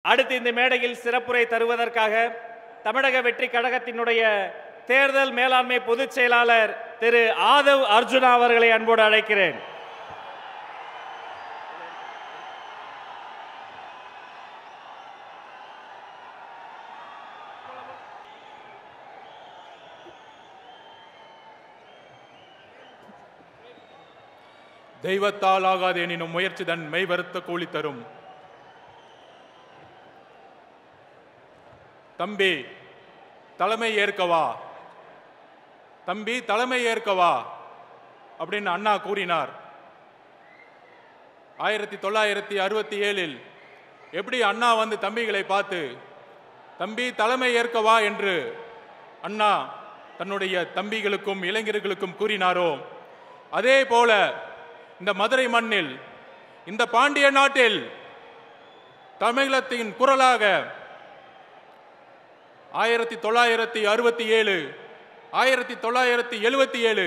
அடுத்து இந்த மேடையில் சிறப்புரை தருவதற்காக தமிழக வெற்றி கழகத்தினுடைய தேர்தல் மேலாண்மை பொதுச் செயலாளர் திரு ஆதவ் அர்ஜுனா அவர்களை அன்போடு அழைக்கிறேன். தெய்வத்தால் ஆகாது எனினும் முயற்சி தன் மெய் வருத்த கூலி தரும். தம்பி தலைமை ஏற்கவா, தம்பி தலைமை ஏற்கவா அப்படின்னு அண்ணா கூறினார். 1967 எப்படி அண்ணா வந்து தம்பிகளை பார்த்து தம்பி தலைமை ஏற்கவா என்று அண்ணா தன்னுடைய தம்பிகளுக்கும் இளைஞர்களுக்கும் கூறினாரோ, அதே போல இந்த மதுரை மண்ணில், இந்த பாண்டிய நாட்டில் தமிழகத்தின் குரலாக 1967, 1977,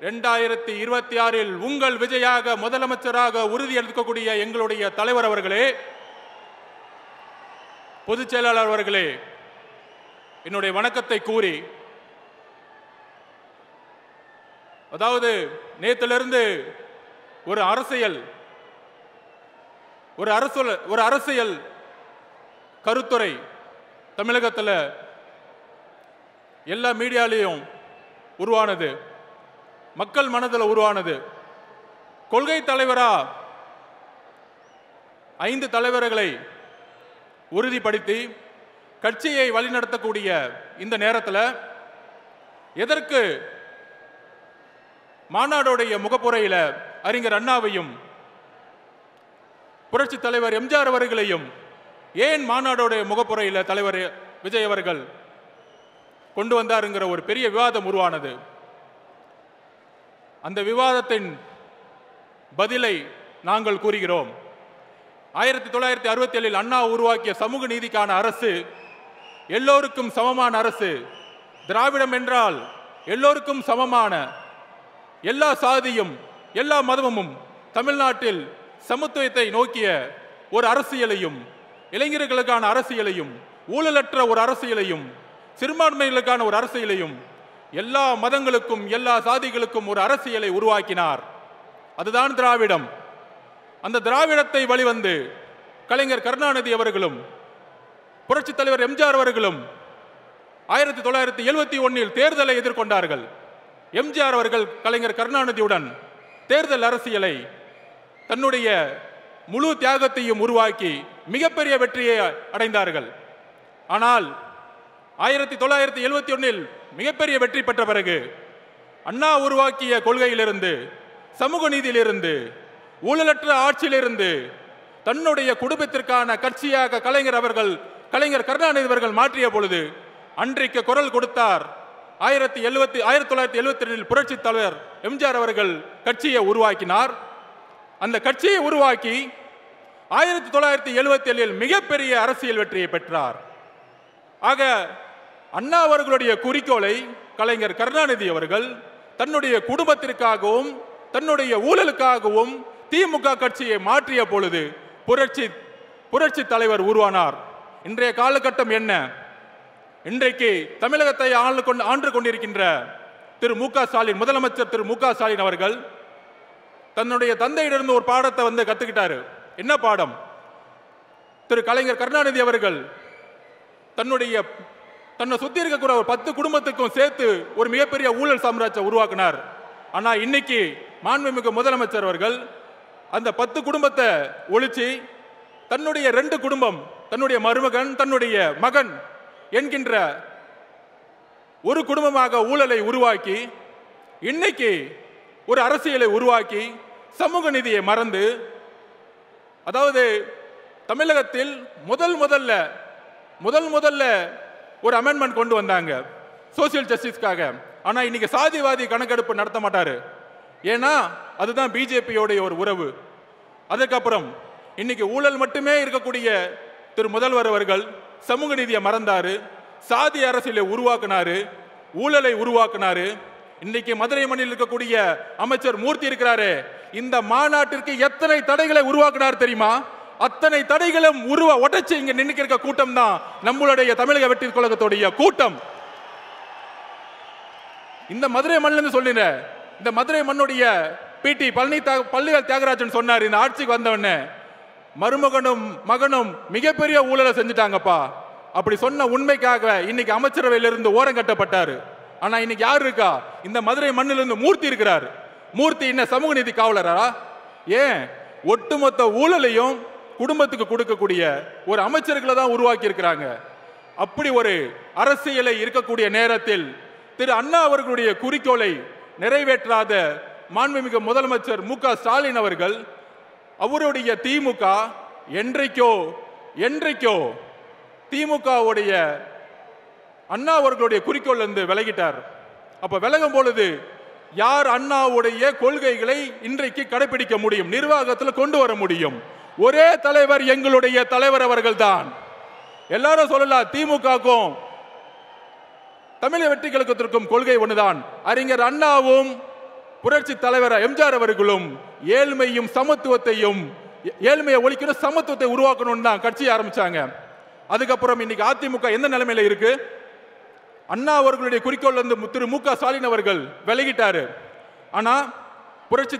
2026 உங்கள் விஜயாக முதலமைச்சராக உறுதி எடுக்கக்கூடிய எங்களுடைய தலைவர் அவர்களே, பொதுச் செயலாளர் அவர்களே, என்னுடைய வணக்கத்தை கூறி, அதாவது நேற்றிலிருந்து ஒரு அரசியல் கருத்துரை தமிழகத்தில் எல்லா மீடியாலையும் உருவானது, மக்கள் மனதில் உருவானது. கொள்கை தலைவரா 5 தலைவர்களை உறுதிப்படுத்தி கட்சியை வழிநடத்தக்கூடிய இந்த நேரத்தில் எதற்கு மாநாடுடைய முகப்புரையில் அறிஞர் அண்ணாவையும் புரட்சி தலைவர் எம்ஜிஆர் அவர்களையும் ஏன் மாநாடுடைய முகப்புரையில் தலைவர் விஜய் அவர்கள் கொண்டு வந்தாருங்கிற ஒரு பெரிய விவாதம் உருவானது. அந்த விவாதத்தின் பதிலை நாங்கள் கூறுகிறோம். 1967 அண்ணா உருவாக்கிய சமூக நீதிக்கான அரசு எல்லோருக்கும் சமமான அரசு. திராவிடம் என்றால் எல்லோருக்கும் சமமான, எல்லா சாதியும் எல்லா மதமும் தமிழ்நாட்டில் சமத்துவத்தை நோக்கிய ஒரு அரசியலையும், இளைஞர்களுக்கான அரசியலையும், ஊழலற்ற ஒரு அரசியலையும், சிறுபான்மைகளுக்கான ஒரு அரசியலையும், எல்லா மதங்களுக்கும் எல்லா சாதிகளுக்கும் ஒரு அரசியலை உருவாக்கினார். அதுதான் திராவிடம். அந்த திராவிடத்தை வழிவந்து கலைஞர் கருணாநிதி அவர்களும் புரட்சி தலைவர் எம்ஜிஆர் அவர்களும் 1971 தேர்தலை எதிர்கொண்டார்கள். எம்ஜிஆர் அவர்கள் கலைஞர் கருணாநிதியுடன் தேர்தல் அரசியலை தன்னுடைய முழு தியாகத்தையும் உருவாக்கி மிகப்பெரிய வெற்றியை அடைந்தார்கள். ஆனால் 1971 மிகப்பெரிய வெற்றி பெற்ற பிறகு அண்ணா உருவாக்கிய கொள்கையிலிருந்து, சமூக நீதியிலிருந்து, ஊழலற்ற ஆட்சியிலிருந்து தன்னுடைய குடும்பத்திற்கான கட்சியாக கலைஞர் கருணாநிதி அவர்கள் மாற்றிய பொழுது அன்றைக்கு குரல் கொடுத்தார். 1972 புரட்சி தலைவர் எம்ஜிஆர் அவர்கள் கட்சியை உருவாக்கினார். அந்த கட்சியை உருவாக்கி 1977 மிகப்பெரிய அரசியல் வெற்றியை பெற்றார். ஆக அண்ணா அவர்களுடைய குறிக்கோளை கலைஞர் கருணாநிதி அவர்கள் தன்னுடைய குடும்பத்திற்காகவும் தன்னுடைய ஊழலுக்காகவும் திமுக கட்சியை மாற்றிய பொழுது புரட்சி தலைவர் உருவானார். இன்றைய காலகட்டம் என்ன? இன்றைக்கு தமிழகத்தை ஆண்டு கொண்டிருக்கின்ற திரு மு க ஸ்டாலின், முதலமைச்சர் திரு மு க ஸ்டாலின் அவர்கள் தன்னுடைய தந்தையிடமிருந்து ஒரு பாடத்தை கத்துக்கிட்டாரு. என்ன பாடம்? திரு கலைஞர் கருணாநிதி அவர்கள் தன்னை சுத்தி இருக்கக்கூடிய ஒரு 10 குடும்பத்துக்கும் சேர்த்து ஒரு மிகப்பெரிய ஊழல் சாம்ராஜ்யம் உருவாக்கினார். ஆனா இன்னைக்கு மாண்புமிகு முதலமைச்சர் அவர்கள் அந்த 10 குடும்பத்தை ஒழிச்சு தன்னுடைய 2 குடும்பம், தன்னுடைய மருமகன், தன்னுடைய மகன் என்கின்ற ஒரு குடும்பமாக ஊழலை உருவாக்கி இன்னைக்கு ஒரு அரசியலை உருவாக்கி சமூக நீதியை மறந்து, அதாவது தமிழகத்தில் முதல் முதல்ல ஒரு அமெண்ட்மெண்ட் கொண்டு வந்தாங்க சோசியல் ஜஸ்டிஸ்க்காக. ஆனா இன்னைக்கு சாதிவாதி கணக்கெடுப்பு நடத்த மாட்டாரு. ஏன்னா அதுதான் பிஜேபியோடைய ஒரு உறவு. அதுக்கப்புறம் இன்னைக்கு ஊழல் மட்டுமே இருக்கக்கூடிய திரு முதல்வர் அவர்கள் சமூக நீதியை மறந்தாரு, சாதி அரசியலை உருவாக்கினாரு, ஊழலை உருவாக்கினாரு. இன்னைக்கு மதுரை மண்ணில் இருக்கக்கூடிய அமைச்சர் மூர்த்தி இருக்கிறாரு, இந்த மாநாட்டிற்கு எத்தனை தடைகளை உருவாக்கினார் தெரியுமா? அத்தனை தடைகளும் உடைச்சு இங்க நின்னுக்கிற கூட்டம் தான் நம்மளுடைய தமிழக வெற்றி கழகத்துடைய கூட்டம். இந்த மதுரை மண்ணிலிருந்து சொல்லின, இந்த மதுரை மண்ணுடைய பிடி பழனிவேல் தியாகராஜன் சொன்னார், இந்த ஆட்சிக்கு வந்தவன மருமகனும் மகனும் மிகப்பெரிய ஊழலை செஞ்சுட்டாங்கப்பா. அப்படி சொன்ன உண்மைக்காக இன்னைக்கு அமைச்சரவையிலிருந்து ஓரம் கட்டப்பட்டாரு. ஆனா இன்னைக்கு யாரு இருக்கா? இந்த மதுரை மண்ணிலிருந்து மூர்த்தி இருக்கிறார். மூர்த்தி என்ன சமூக நீதி காவலரா? ஏன் ஒட்டுமொத்த ஊழலையும் குடும்பத்துக்கு கொடுக்கக்கூடிய ஒரு அமைச்சர்களை தான் உருவாக்கி இருக்கிறாங்க. அப்படி ஒரு அரசியலை இருக்கக்கூடிய நேரத்தில் திரு அண்ணா அவர்களுடைய குறிக்கோளை நிறைவேற்றாத மாண்புமிகு முதலமைச்சர் மு.க.ஸ்டாலின் அவர்கள் அவருடைய திமுக என்றைக்கோ திமுகவுடைய அண்ணா அவர்களுடைய குறிக்கோள் இருந்து விலகிட்டார். அப்ப விலகும் பொழுது யார் அண்ணாவுடைய கொள்கைகளை இன்றைக்கு கடைபிடிக்க முடியும், நிர்வாகத்தில் கொண்டு வர முடியும்? ஒரே தலைவர், எங்களுடைய தலைவர் அவர்கள் தான். எல்லாரும் சொல்லலாம், திமுகவுக்கும் தமிழக வெற்றி கழகத்திற்கும் கொள்கை ஒன்றுதான். அறிஞர் அண்ணாவும் புரட்சி தலைவர் எம்ஜிஆர் அவர்களும் ஏழ்மையும் சமத்துவத்தையும், ஏழ்மையை ஒழிக்கணும், சமத்துவத்தை உருவாக்கணும் தான் கட்சி ஆரம்பிச்சாங்க. அதுக்கப்புறம் இன்னைக்கு அதிமுக எந்த நிலைமையில இருக்கு? அண்ணா அவர்களுடைய குறிக்கோள் வந்து திரு மு.க.ஸ்டாலின் அவர்கள் விலகிட்டாரு. ஆனா புரட்சி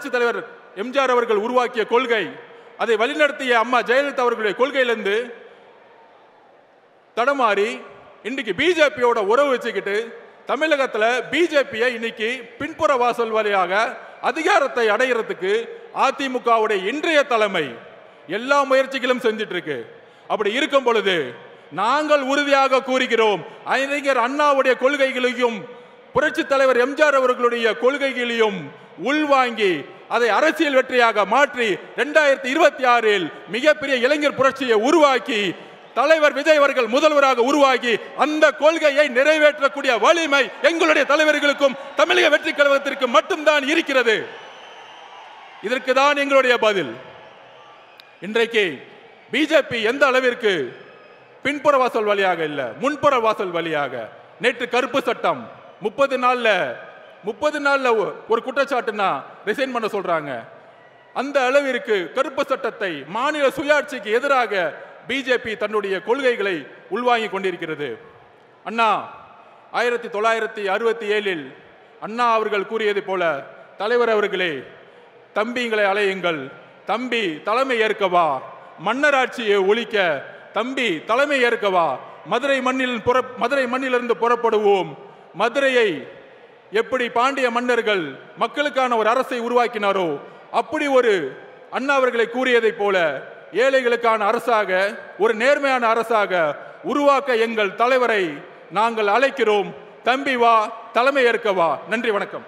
தலைவர் எம்ஜிஆர் அவர்கள் உருவாக்கிய கொள்கை, அதை வழிநடத்திய அம்மா ஜெயலலிதா அவர்களுடைய கொள்கையிலிருந்து தடமாறி இன்னைக்கு பிஜேபியோட உறவு வச்சுக்கிட்டு தமிழகத்தில் பிஜேபியை இன்னைக்கு பின்புற வாசல் வழியாக அதிகாரத்தை அடைகிறதுக்கு அதிமுகவுடைய இன்றைய தலைமை எல்லா முயற்சிகளும் செஞ்சிட்டு இருக்கு. அப்படி இருக்கும் பொழுது நாங்கள் உறுதியாக கூறுகிறோம், அறிஞர் அண்ணாவுடைய கொள்கைகளையும் புரட்சி தலைவர் எம்ஜிஆர் அவர்களுடைய கொள்கைகளையும் உள்வாங்கி அதை அரசியல் வெற்றியாக மாற்றி 2026 மிகப்பெரிய இளைஞர் புரட்சியை உருவாக்கி தலைவர் விஜய் அவர்கள் முதல்வராக உருவாகி அந்த கொள்கையை நிறைவேற்றக்கூடிய வலிமை எங்களுடைய தலைவர்களுக்கும் தமிழக வெற்றி கழகத்திற்கு மட்டும்தான் இருக்கிறது. இதற்கு தான் எங்களுடைய பதில். இன்றைக்கு பிஜேபி எந்த அளவிற்கு பின்புற வாசல் வழியாக இல்ல, முன்புற வாசல் வழியாக, நேற்று கருப்பு சட்டம் 30 நாள்ல ஒரு குற்றச்சாட்டுனா ரிசைன் பண்ண சொல்றாங்க. அந்த அளவிற்கு கருப்பு சட்டத்தை மாநில சுயாட்சிக்கு எதிராக பிஜேபி தன்னுடைய கொள்கைகளை உள்வாங்கி கொண்டிருக்கிறது. அண்ணா 1967 அண்ணா அவர்கள் கூறியது போல, தலைவர் அவர்களே தம்பிங்களை அலையுங்கள், தம்பி தலைமை ஏற்கவா, மன்னராட்சியை ஒழிக்க தம்பி தலைமை ஏற்கவா, மதுரை மண்ணிலிருந்து புறப்படுவோம், மதுரையை எப்படி பாண்டிய மன்னர்கள் மக்களுக்கான ஒரு அரசை உருவாக்கினாரோ அப்படி ஒரு அண்ணா அவர்களை கூறியதை போல ஏழைகளுக்கான அரசாக, ஒரு நேர்மையான அரசாக உருவாக்க எங்கள் தலைவரை நாங்கள் அழைக்கிறோம். தம்பி வா, தலைமை ஏற்கவா. நன்றி, வணக்கம்.